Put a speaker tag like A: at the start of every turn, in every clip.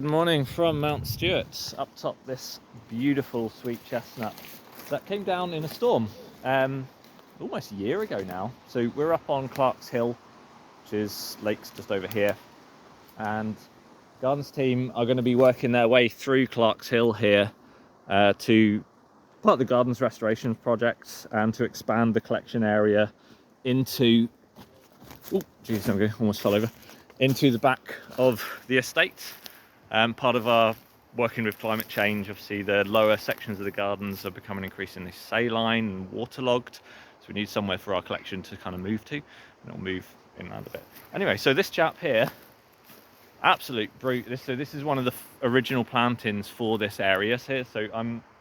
A: Good morning from Mount Stewart, up top this beautiful sweet chestnut that came down in a storm almost a year ago now. So we're up on Clark's Hill, which is lakes just over here, and Gardens team are going to be working their way through Clark's Hill here to part of the Gardens restoration project and to expand the collection area into, oh geez, there we go, almost fell over, into the back of the estate. Part of our working with climate change, obviously the lower sections of the gardens are becoming increasingly saline and waterlogged, so we need somewhere for our collection to kind of move to, and it'll move inland a bit. Anyway, so this chap here, absolute brute. This is one of the original plantings for this area here. So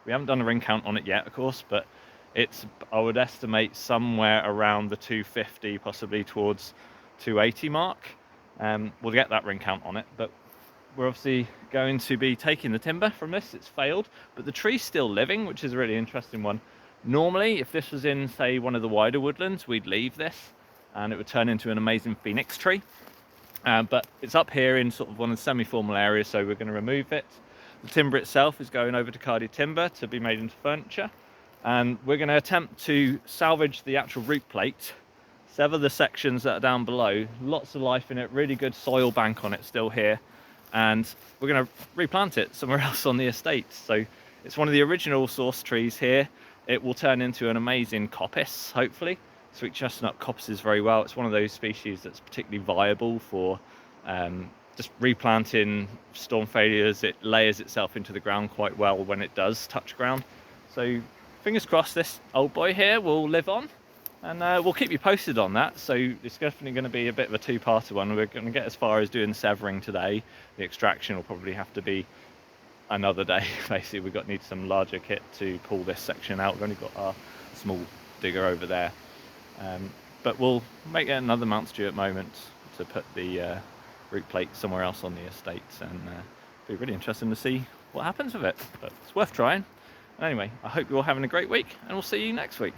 A: we haven't done a ring count on it yet, of course, but it's, I would estimate, somewhere around the 250, possibly towards 280 mark. We'll get that ring count on it, but we're obviously going to be taking the timber from this. It's failed, but the tree's still living, which is a really interesting one. Normally, if this was in, say, one of the wider woodlands, we'd leave this and it would turn into an amazing phoenix tree. But it's up here in sort of one of the semi-formal areas, so we're going to remove it. The timber itself is going over to Cardi Timber to be made into furniture, and we're going to attempt to salvage the actual root plate, sever the sections that are down below. Lots of life in it, really good soil bank on it still here, and we're going to replant it somewhere else on the estate. So it's one of the original source trees here. It will turn into an amazing coppice, hopefully. Sweet chestnut coppices very well. It's one of those species that's particularly viable for just replanting storm failures. It layers itself into the ground quite well when it does touch ground. So fingers crossed this old boy here will live on, and we'll keep you posted on that. So it's definitely going to be a bit of a two-parter one. We're going to get as far as doing the severing today. The extraction will probably have to be another day. Basically, we've need some larger kit to pull this section out. We've only got our small digger over there. But we'll make it another Mount Stewart moment to put the root plate somewhere else on the estate, and it'll be really interesting to see what happens with it. But it's worth trying. And anyway, I hope you're all having a great week, and we'll see you next week.